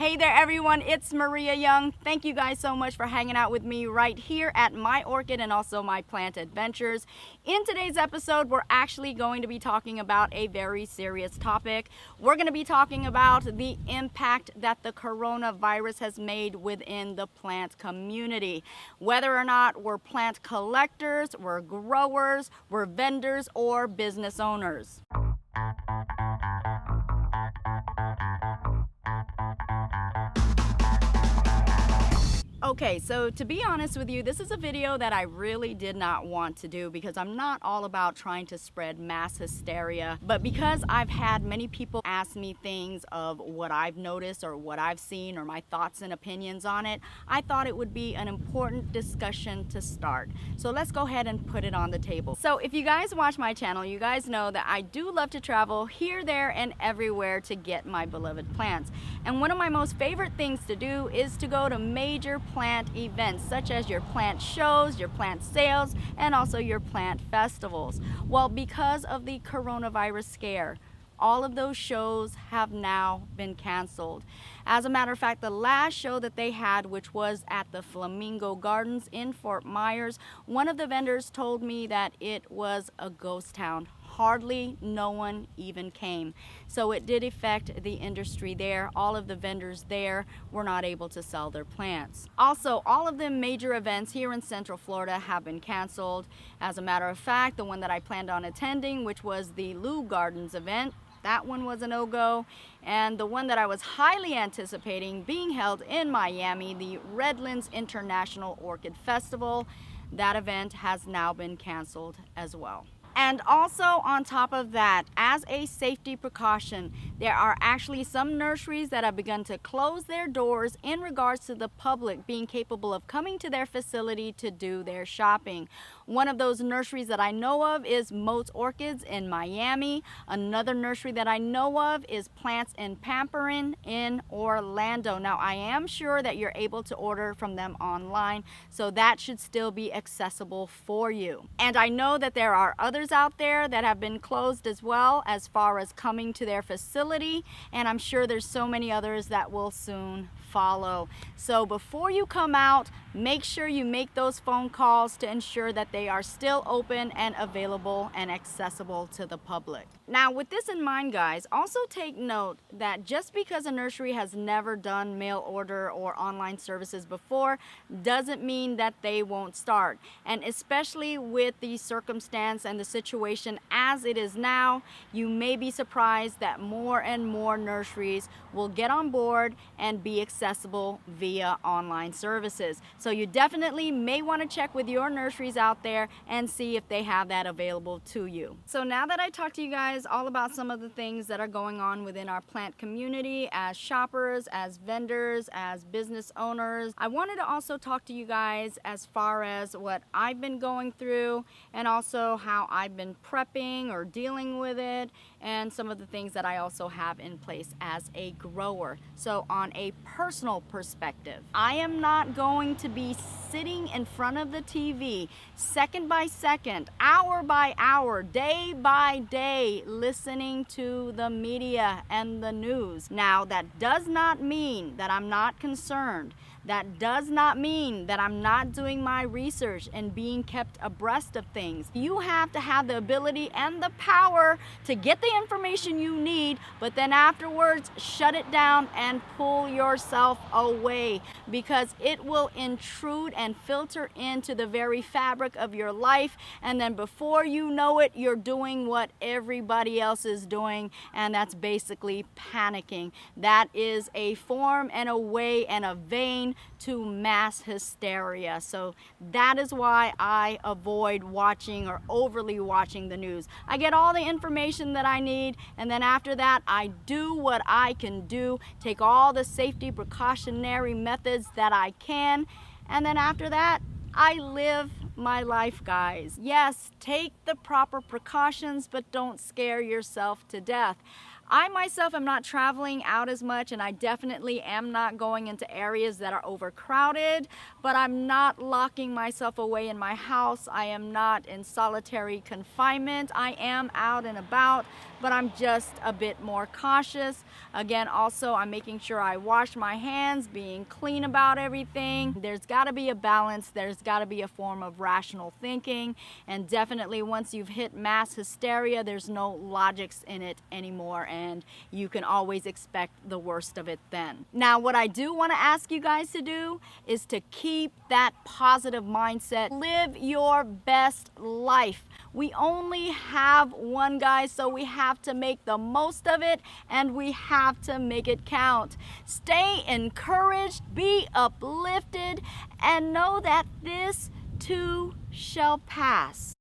Hey there everyone, it's Maria Young. Thank you guys so much for hanging out with me right here at My Orchid and also My Plant Adventures. In today's episode, we're actually going to be talking about a very serious topic. We're going to be talking about the impact that the coronavirus has made within the plant community. Whether or not we're plant collectors, we're growers, we're vendors, or business owners. Okay, so to be honest with you, this is a video that I really did not want to do because I'm not all about trying to spread mass hysteria, but because I've had many people ask me things of what I've noticed or what I've seen or my thoughts and opinions on it, I thought it would be an important discussion to start. So let's go ahead and put it on the table. So if you guys watch my channel, you guys know that I do love to travel here, there, and everywhere to get my beloved plants. And one of my most favorite things to do is to go to major plant events such as your plant shows, your plant sales, and also your plant festivals. Well, because of the coronavirus scare, all of those shows have now been canceled. As a matter of fact, the last show that they had, which was at the Flamingo Gardens in Fort Myers, one of the vendors told me that it was a ghost town. Hardly no one even came. So it did affect the industry there. All of the vendors there were not able to sell their plants. Also, all of the major events here in Central Florida have been canceled. As a matter of fact, the one that I planned on attending, which was the Lou Gardens event, that one was a no-go. And the one that I was highly anticipating being held in Miami, the Redlands International Orchid Festival, that event has now been canceled as well. And also on top of that, as a safety precaution, there are actually some nurseries that have begun to close their doors in regards to the public being capable of coming to their facility to do their shopping. One of those nurseries that I know of is Moats Orchids in Miami. Another nursery that I know of is Plants and Pampering in Orlando. Now, I am sure that you're able to order from them online, so that should still be accessible for you. And I know that there are others out there that have been closed as well as far as coming to their facility, and I'm sure there's so many others that will soon follow. So before you come out, make sure you make those phone calls to ensure that they are still open and available and accessible to the public. Now, with this in mind, guys, also take note that just because a nursery has never done mail order or online services before doesn't mean that they won't start. And especially with the circumstance and the situation as it is now, you may be surprised that more and more nurseries will get on board and be accessible via online services. So you definitely may want to check with your nurseries out there and see if they have that available to you. So now that I talked to you guys all about some of the things that are going on within our plant community as shoppers, as vendors, as business owners, I wanted to also talk to you guys as far as what I've been going through and also how I've been prepping or dealing with it and some of the things that I also have in place as a grower. So on a personal perspective, I am not going to be sitting in front of the TV second by second, hour by hour, day by day, listening to the media and the news. Now, that does not mean that I'm not concerned. That does not mean that I'm not doing my research and being kept abreast of things. You have to have the ability and the power to get the information you need, but then afterwards shut it down and pull yourself away, because it will intrude and filter into the very fabric of your life, and then before you know it, you're doing what everybody else is doing, and that's basically panicking. That is a form and a way and a vein to mass hysteria. So that is why I avoid watching or overly watching the news. I get all the information that I need, and then after that I do what I can do, take all the safety precautionary methods that I can, and then after that I live my life, guys. Yes, take the proper precautions, but don't scare yourself to death. I myself am not traveling out as much, and I definitely am not going into areas that are overcrowded, but I'm not locking myself away in my house. I am not in solitary confinement. I am out and about, but I'm just a bit more cautious. Again, also, I'm making sure I wash my hands, being clean about everything. There's got to be a balance. There's got to be a form of rational thinking, and definitely once you've hit mass hysteria, there's no logics in it anymore, and you can always expect the worst of it then. Now, what I do want to ask you guys to do is to keep that positive mindset. Live your best life. We only have one, guys, so we have to make the most of it, and we have to make it count. Stay encouraged, be uplifted, and know that this too shall pass.